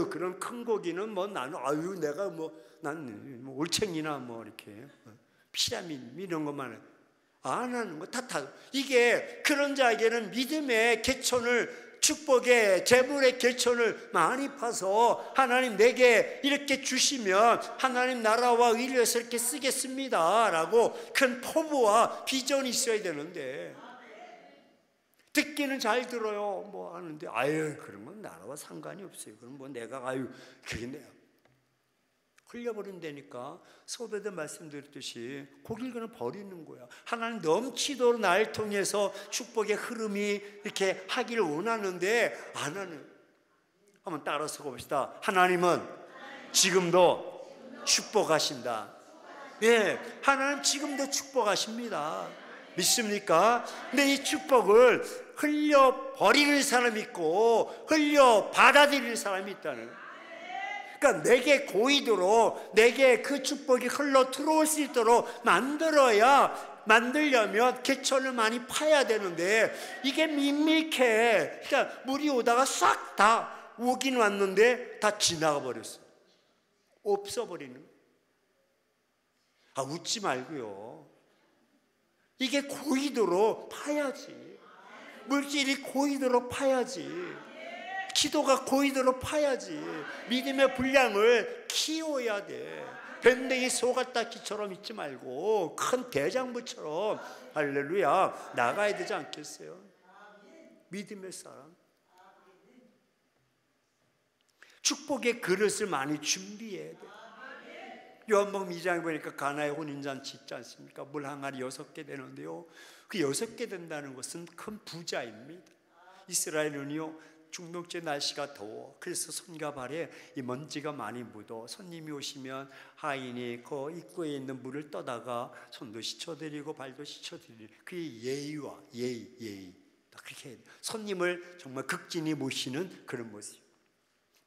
그런 큰 고기는 뭐 나는 내가 난 올챙이나 이렇게 피라미드 이런 것만 안 하는 거 다 이게 그런 자에게는 믿음의 개천을, 축복의 재물의 개천을 많이 파서 하나님 내게 이렇게 주시면 하나님 나라와 의를 위해서 이렇게 쓰겠습니다 라고 큰 포부와 비전이 있어야 되는데, 듣기는 잘 들어요 하는데 그런 건 나라와 상관이 없어요. 그럼 내가 그게 내가 흘려버린다니까. 소배도 말씀드렸듯이 고기를 그냥 버리는 거야. 하나님 넘치도록 나를 통해서 축복의 흐름이 이렇게 하기를 원하는데 안 하는. 한번 따라서 봅시다. 하나님은 지금도 축복하신다. 예, 하나님 지금도 축복하십니다. 믿습니까? 근데 이 축복을 흘려버리는 사람이 있고 흘려 받아들이는 사람이 있다는 거예요. 그러니까 내게 고이도록, 내게 그 축복이 흘러 들어올 수 있도록 만들려면 개천을 많이 파야 되는데 이게 밋밋해. 그러니까 물이 오다가 싹 다 오긴 왔는데 다 지나가 버렸어. 없어버리는. 웃지 말고요. 이게 고이도록 파야지. 물질이 고이도록 파야지. 기도가 고이도록 파야지. 믿음의 분량을 키워야 돼. 밴댕이 소갈딱지처럼 있지 말고 큰 대장부처럼 할렐루야 나가야 되지 않겠어요? 믿음의 사람. 축복의 그릇을 많이 준비해야 돼. 요한복음 2장에 보니까 가나의 혼인잔치 있지 않습니까? 물 항아리 6개 되는데요, 그 6개 된다는 것은 큰 부자입니다. 이스라엘은요 중동제 날씨가 더워. 그래서 손과 발에 이 먼지가 많이 묻어. 손님이 오시면 하인이 그 입구에 있는 물을 떠다가 손도 씻어드리고 발도 씻어드리고, 그게 예의와 예의 그렇게 해야 돼. 손님을 정말 극진히 모시는 그런 모습.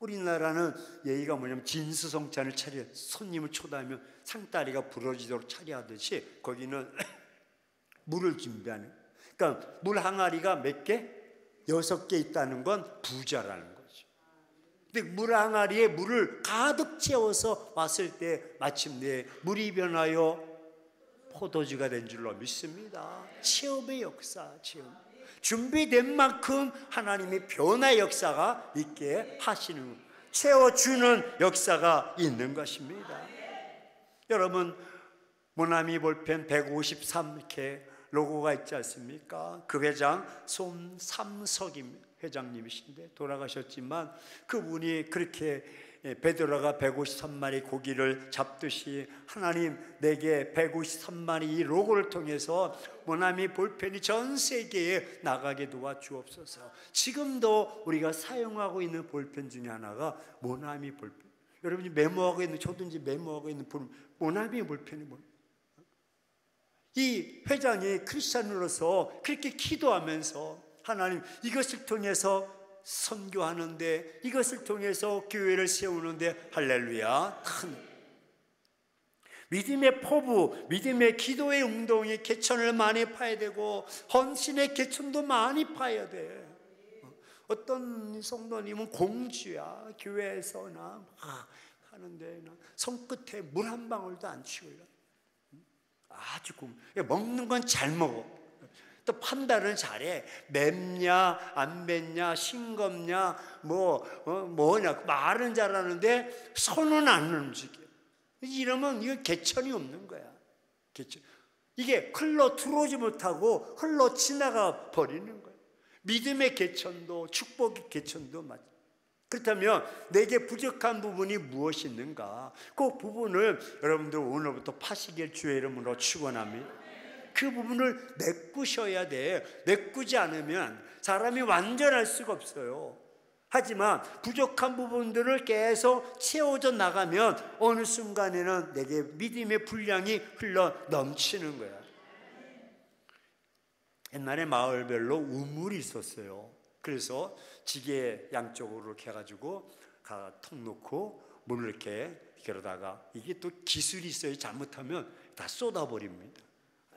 우리나라는 예의가 뭐냐면 진수성찬을 차려 손님을 초대하면 상다리가 부러지도록 차려하듯이 거기는 물을 준비하는. 그러니까 물 항아리가 몇 개? 6개 있다는 건 부자라는 거죠. 근데 물 항아리에 물을 가득 채워서 왔을 때 마침내 물이 변하여 포도주가 된 줄로 믿습니다. 체험의 역사, 체험. 준비된 만큼 하나님이 변화의 역사가 있게 하시는, 채워주는 역사가 있는 것입니다. 여러분, 모나미 볼펜 153 이렇게 로고가 있지 않습니까? 그 회장 손삼석임 회장님이신데 돌아가셨지만 그분이 그렇게 베드로가 153마리 고기를 잡듯이 하나님 내게 153마리 이 로고를 통해서 모나미 볼펜이 전 세계에 나가게 도와주옵소서. 지금도 우리가 사용하고 있는 볼펜 중에 하나가 모나미 볼펜. 여러분이 메모하고 있는, 저도 이제 메모하고 있는 모나미 볼펜이 뭐예요? 이 회장이 크리스찬으로서 그렇게 기도하면서 하나님 이것을 통해서 선교하는데, 이것을 통해서 교회를 세우는데 할렐루야 큰 믿음의 포부, 믿음의 기도의 운동이 개천을 많이 파야 되고 헌신의 개천도 많이 파야 돼. 어떤 성도님은 공주야. 교회에서나 막 하는데 손끝에 물 한 방울도 안 치우려. 아주 먹는 건 잘 먹어. 또 판단을 잘해. 맵냐 안 맵냐 싱겁냐 뭐냐 말은 잘하는데 손은 안 움직여. 이러면 이거 개천이 없는 거야. 개천. 이게 흘러 들어오지 못하고 흘러 지나가 버리는 거야. 믿음의 개천도 축복의 개천도 맞아. 그렇다면 내게 부족한 부분이 무엇이 있는가? 그 부분을 여러분들 오늘부터 파시길 주의 이름으로 축원합니다. 그 부분을 메꾸셔야 돼. 메꾸지 않으면 사람이 완전할 수가 없어요. 하지만 부족한 부분들을 계속 채워져 나가면 어느 순간에는 내게 믿음의 분량이 흘러 넘치는 거야. 옛날에 마을별로 우물이 있었어요. 그래서 지게 양쪽으로 이렇게 해가지고 통 놓고 물을 이렇게 그러다가 이게 또 기술이 있어요. 잘못하면 다 쏟아버립니다.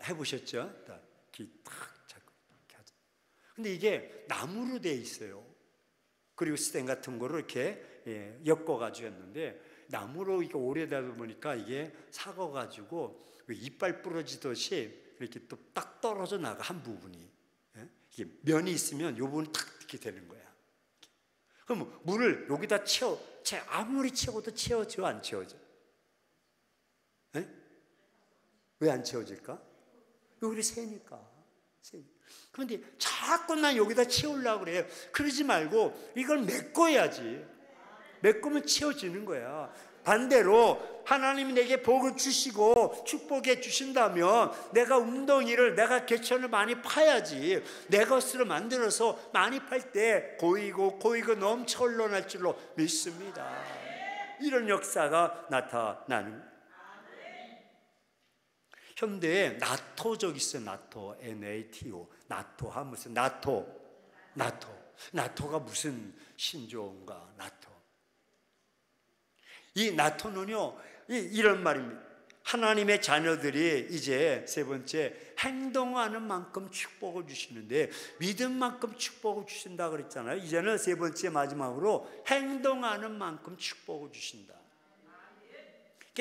해보셨죠? 딱 잡고 이렇게 하죠. 근데 이게 나무로 돼 있어요. 그리고 스텐 같은 거를 이렇게 엮어가지고 했는데 나무로 이게 오래되다 보니까 이게 삭아가지고 이빨 부러지듯이 이렇게 또 딱 떨어져 나가 한 부분이. 이게 면이 있으면 이 부분이 탁 이렇게 되는 거야. 그럼 물을 여기다 아무리 채워도 채워져 안 채워져? 왜 안 채워질까? 여기 새니까. 그런데 자꾸 난 여기다 채우려고 그래요. 그러지 말고 이걸 메꿔야지. 메꾸면 채워지는 거야. 반대로 하나님이 내게 복을 주시고 축복해 주신다면 내가 웅덩이를, 내가 개천을 많이 파야지. 내 것으로 만들어서 많이 팔 때 고이고 넘쳐 흘러날 줄로 믿습니다. 이런 역사가 나타나는. 현대에 나토족 있어요. 나토, NATO. 나토 하면 무슨 나토가 무슨 신조어인가? 나토. 이 나토는요, 이런 말입니다. 하나님의 자녀들이 이제 세 번째, 행동하는 만큼 축복을 주시는데 믿음 만큼 축복을 주신다 그랬잖아요. 이제는 세 번째 마지막으로 행동하는 만큼 축복을 주신다.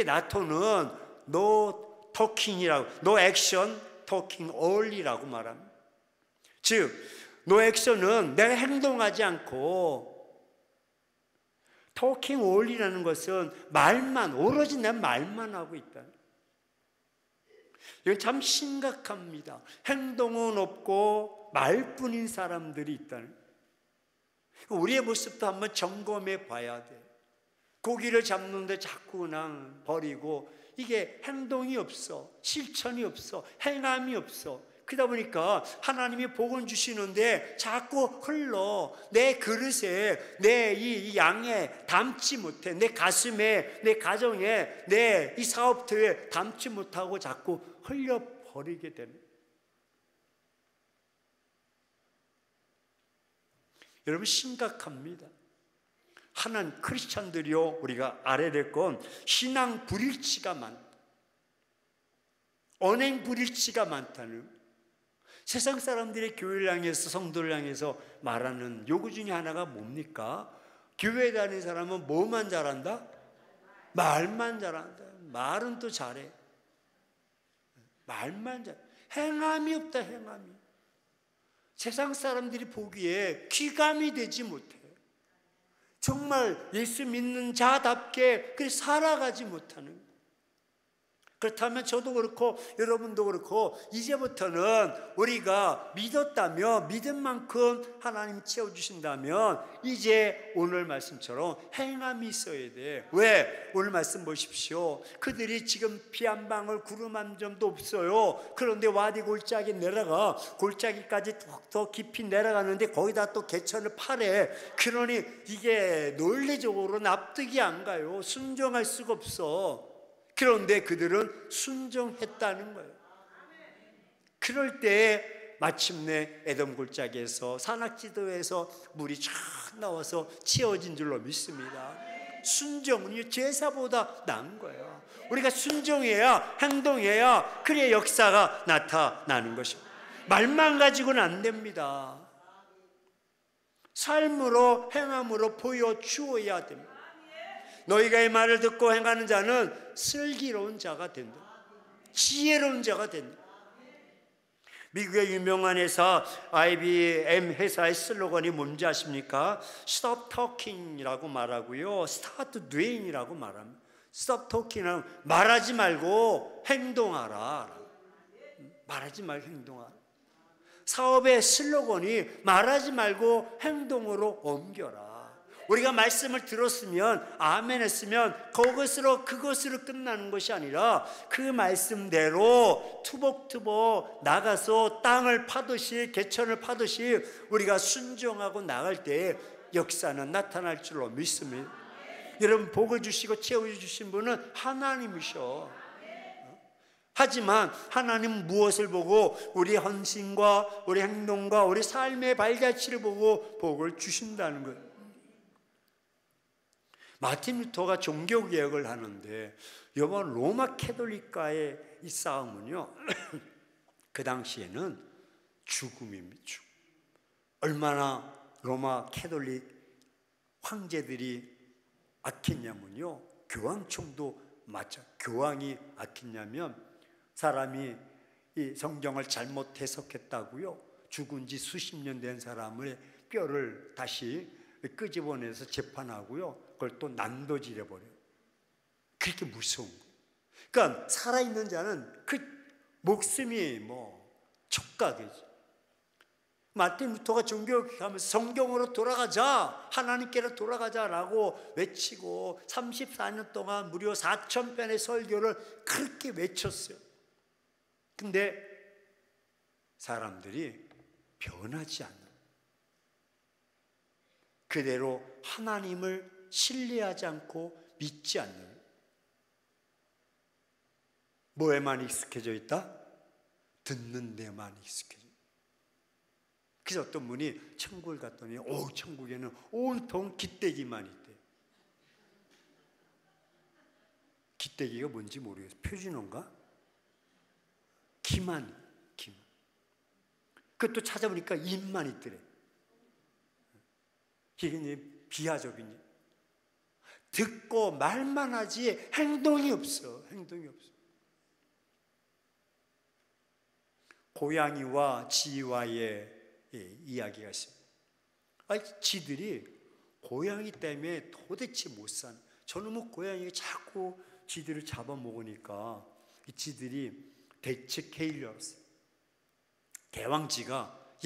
나토는 no talking이라고, no action, talking only라고 말합니다. 즉, no action은 내가 행동하지 않고, talking only라는 것은 말만, 오로지 내 말만 하고 있다. 이건 참 심각합니다. 행동은 없고 말뿐인 사람들이 있다는. 우리의 모습도 한번 점검해 봐야 돼. 고기를 잡는데 자꾸 그냥 버리고, 이게 행동이 없어, 실천이 없어, 행함이 없어. 그러다 보니까 하나님이 복은 주시는데 자꾸 흘러 내 그릇에, 내 이 양에 담지 못해, 내 가슴에, 내 가정에, 내 이 사업터에 담지 못하고 자꾸 흘려버리게 되는. 여러분 심각합니다. 하나님 크리스찬들이요, 우리가 알아야 될 건 신앙 불일치가 많다. 언행 불일치가 많다는. 세상 사람들이 교회를 향해서, 성도를 향해서 말하는 요구 중에 하나가 뭡니까? 교회 다니는 사람은 뭐만 잘한다? 말만 잘한다. 말은 또 잘해. 말만 잘해. 행함이 없다, 행함이. 세상 사람들이 보기에 귀감이 되지 못해. 정말 예수 믿는 자답게 그렇게 살아가지 못하는. 그렇다면 저도 그렇고 여러분도 그렇고 이제부터는 우리가 믿었다면, 믿은 만큼 하나님 채워주신다면 이제 오늘 말씀처럼 행함이 있어야 돼. 왜? 오늘 말씀 보십시오. 그들이 지금 비 한 방울 구름 한 점도 없어요. 그런데 와디 골짜기 내려가, 골짜기까지 더 깊이 내려가는데 거기다 또 개천을 파래. 그러니 이게 논리적으로 납득이 안 가요. 순종할 수가 없어. 그런데 그들은 순종했다는 거예요. 그럴 때 마침내 에돔 골짜기에서, 산악지도에서 물이 쫙 나와서 채워진 줄로 믿습니다. 순종은 제사보다 나은 거예요. 우리가 순종해야, 행동해야 그래야 역사가 나타나는 것입니다. 말만 가지고는 안 됩니다. 삶으로, 행함으로 보여주어야 됩니다. 너희가 이 말을 듣고 행하는 자는 슬기로운 자가 된다. 지혜로운 자가 된다. 미국의 유명한 회사 IBM 회사의 슬로건이 뭔지 아십니까? Stop talking이라고 말하고요, Start doing이라고 말합니다. Stop talking은 말하지 말고 행동하라. 말하지 말고 행동하라. 사업의 슬로건이 말하지 말고 행동으로 옮겨라. 우리가 말씀을 들었으면 아멘 했으면 그것으로 끝나는 것이 아니라 그 말씀대로 투벅투벅 나가서 땅을 파듯이 개천을 파듯이 우리가 순종하고 나갈 때 역사는 나타날 줄로 믿습니다. 여러분, 복을 주시고 채워주신 분은 하나님이셔. 하지만 하나님은 무엇을 보고? 우리 헌신과 우리 행동과 우리 삶의 발자취를 보고 복을 주신다는 거예요. 마틴 루터가 종교개혁을 하는데 이번 로마 캐톨릭과의 이 싸움은요 그 당시에는 죽음입니다. 얼마나 로마 캐톨릭 황제들이 악했냐면요, 교황청도 마찬가지. 교황이 악했냐면 사람이 이 성경을 잘못 해석했다고요 죽은 지 수십 년 된 사람의 뼈를 다시 끄집어내서 재판하고요 그걸 또 난도질해버려요. 그렇게 무서운 거예요. 그러니까 살아있는 자는 그 목숨이 촉각이지. 마틴 루터가 종교개혁하면서 성경으로 돌아가자, 하나님께로 돌아가자라고 외치고 34년 동안 무려 4,000편의 설교를 그렇게 외쳤어요. 근데 사람들이 변하지 않는, 그대로 하나님을 신뢰하지 않고 믿지 않는, 뭐에만 익숙해져 있다? 듣는 데만 익숙해져 있다. 그래서 어떤 분이 천국을 갔더니 천국에는 온통 기대기만 있대. 기대기가 뭔지 모르겠어. 표준어인가? 기만. 그것도 찾아보니까 입만 있더래. 이게 이제 비하적이니. 듣고 말만 하지 행동이 없어. 고양이와 쥐와의 이야기가 있습니다. 쥐들이 고양이 때문에 도대체 못 사는, 저놈의 고양이가 자꾸 쥐들을 잡아먹으니까 이 쥐들이 대책회의를 열었어요. 대왕쥐가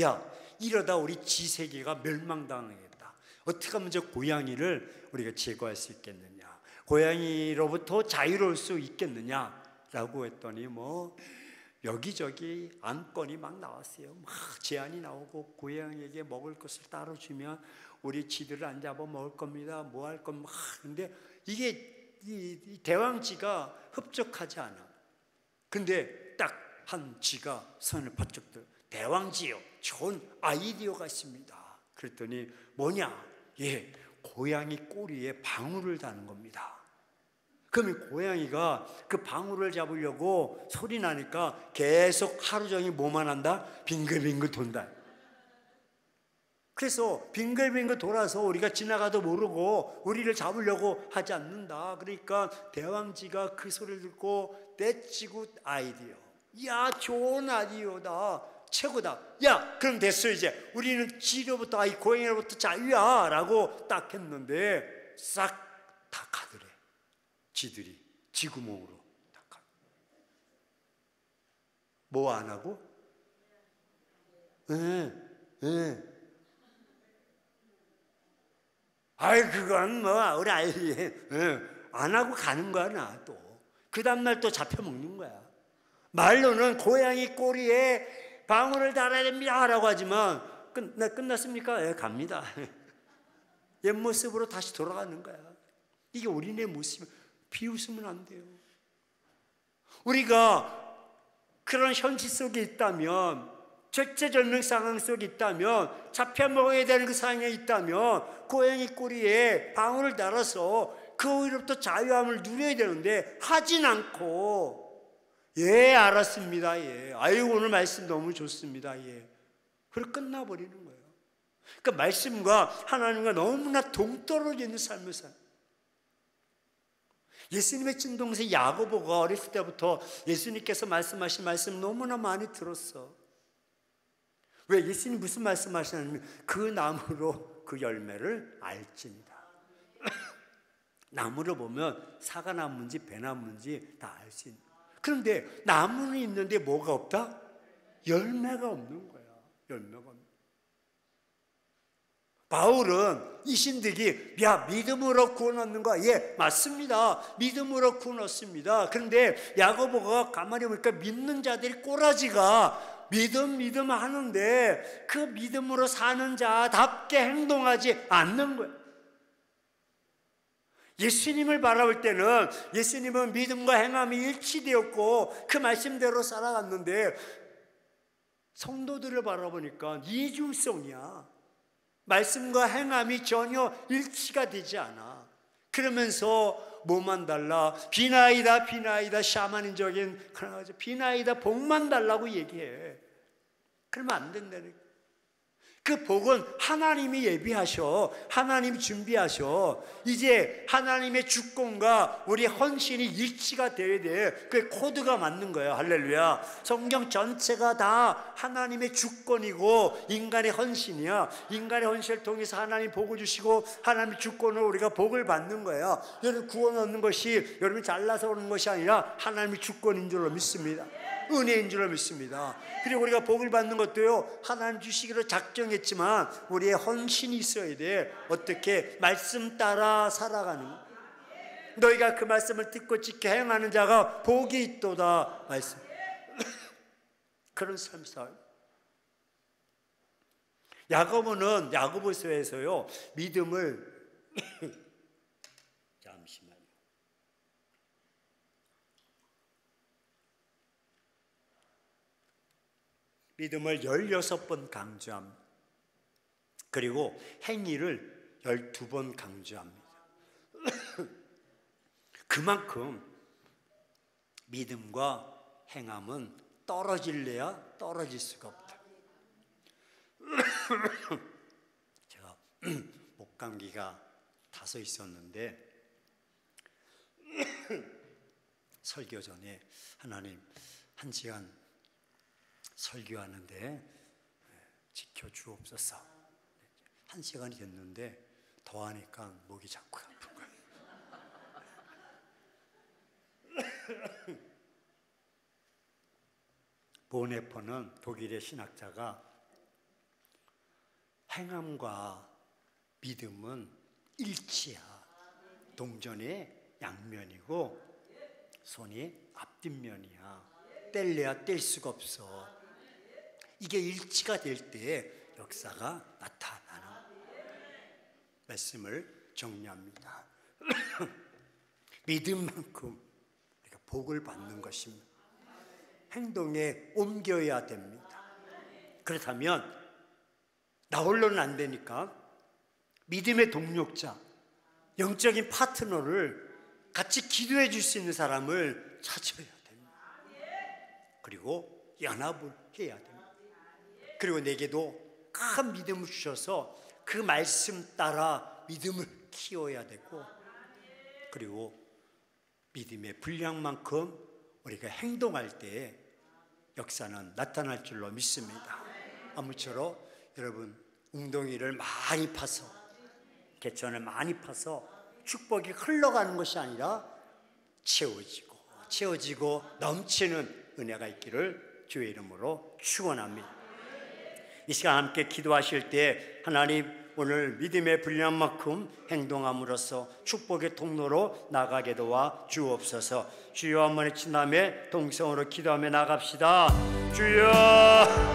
이러다 우리 쥐 세계가 멸망당하겠다. 어떻게 하면 저 고양이를 우리가 제거할 수 있겠느냐, 고양이로부터 자유로울 수 있겠느냐라고 했더니 여기저기 안건이 막 나왔어요. 막 제안이 나오고, 고양이에게 먹을 것을 따로 주면 우리 쥐들을 안 잡아 먹을 겁니다. 뭐 할 겁니다. 근데 이게 이 대왕쥐가 흡족하지 않아. 근데 딱 한 쥐가 손을 번쩍 들어, 대왕쥐요, 좋은 아이디어가 있습니다. 그랬더니 뭐냐? 고양이 꼬리에 방울을 다는 겁니다. 그러면 고양이가 그 방울을 잡으려고 소리 나니까 계속 하루 종일 뭐만 한다? 빙글빙글 돈다. 그래서 빙글빙글 돌아서 우리가 지나가도 모르고 우리를 잡으려고 하지 않는다. 그러니까 대왕쥐가 그 소리를 듣고 떼치고 아이디어. 좋은 아이디어다. 최고다. 그럼 됐어. 이제 우리는 쥐로부터, 고양이로부터 자유야 라고 딱 했는데 싹 다 가더래. 쥐들이 쥐구멍으로 딱 가. 뭐 안 하고? 그건 우리 아이 안 하고 가는 거야. 나 또 그 다음날 또 잡혀먹는 거야. 말로는 고양이 꼬리에 방울을 달아야 됩니다 라고 하지만 끝났습니까? 갑니다. 옛 모습으로 다시 돌아가는 거야. 이게 우리네 모습. 비웃으면 안 돼요. 우리가 그런 현실 속에 있다면, 절체절명 상황 속에 있다면, 잡혀먹어야 되는 그 상황에 있다면 고양이 꼬리에 방울을 달아서 그로부터 자유함을 누려야 되는데 하진 않고 알았습니다. 오늘 말씀 너무 좋습니다. 그리고 끝나버리는 거예요. 그러니까 말씀과 하나님과 너무나 동떨어져 있는 삶을 살아요. 예수님의 친동생 야고보가 어렸을 때부터 예수님께서 말씀하신 말씀 너무나 많이 들었어. 왜? 예수님 무슨 말씀하시냐면 그 나무로 그 열매를 알지니다. 나무를 보면 사과나무인지 배나무인지 다 알 수 있는. 그런데 나무는 있는데 뭐가 없다? 열매가 없는 거야. 열매가 없는. 바울은 이 신득이 야 믿음으로 구원 얻는 거 예 맞습니다. 믿음으로 구원 얻습니다. 그런데 야고보가 가만히 보니까 믿는 자들이 꼬라지가 믿음 하는데 그 믿음으로 사는 자답게 행동하지 않는 거예요. 예수님을 바라볼 때는 예수님은 믿음과 행함이 일치되었고 그 말씀대로 살아갔는데 성도들을 바라보니까 이중성이야. 말씀과 행함이 전혀 일치가 되지 않아. 그러면서 뭐만 달라? 비나이다 샤머니적인 그런 거죠. 비나이다 복만 달라고 얘기해. 그러면 안 된다니까. 그 복은 하나님이 예비하셔. 하나님 준비하셔. 이제 하나님의 주권과 우리 헌신이 일치가 되어야 돼. 그게 코드가 맞는 거예요. 할렐루야. 성경 전체가 다 하나님의 주권이고 인간의 헌신이야. 인간의 헌신을 통해서 하나님 복을 주시고 하나님의 주권으로 우리가 복을 받는 거예요. 여러분 구원 얻는 것이 여러분이 잘나서 오는 것이 아니라 하나님의 주권인 줄로 믿습니다. 은혜인 줄로 믿습니다. 그리고 우리가 복을 받는 것도요 하나님 주시기로 작정했지만 우리의 헌신이 있어야 돼. 어떻게? 말씀 따라 살아가는 거. 너희가 그 말씀을 듣고 지켜 행하는 자가 복이 있도다. 말씀. 그런 삶 살아요. 야고보는 야고보서에서요 믿음을 잠시만요. 믿음을 16번 강조합니다. 그리고 행위를 12번 강조합니다. 그만큼 믿음과 행함은 떨어질래야 떨어질 수가 없다. 제가 목감기가 다소 있었는데 설교 전에 하나님 1시간 설교하는데 지켜주옵소서. 1시간이 됐는데 더하니까 목이 자꾸 아픈 거예요. 보네퍼는 독일의 신학자가 행함과 믿음은 일치야. 동전의 양면이고 손이 앞뒷면이야. 뗄래야 뗄 수가 없어. 이게 일치가 될 때 역사가 나타나는 말씀을 정리합니다. 믿음만큼 우리가 복을 받는 것입니다. 행동에 옮겨야 됩니다. 그렇다면 나 홀로는 안 되니까 믿음의 동력자, 영적인 파트너를 같이 기도해 줄 수 있는 사람을 찾아야 됩니다. 그리고 연합을 해야 됩니다. 그리고 내게도 큰 믿음을 주셔서 그 말씀 따라 믿음을 키워야 되고, 그리고 믿음의 분량만큼 우리가 행동할 때 역사는 나타날 줄로 믿습니다. 아무쪼록 여러분 웅덩이를 많이 파서, 개천을 많이 파서 축복이 흘러가는 것이 아니라 채워지고 넘치는 은혜가 있기를 주의 이름으로 축원합니다. 이 시간 함께 기도하실 때 하나님 오늘 믿음의 분량만큼 행동함으로써 축복의 통로로 나가게 도와 주옵소서. 주여 한번 외친 다음에 동성으로 기도하며 나갑시다. 주여.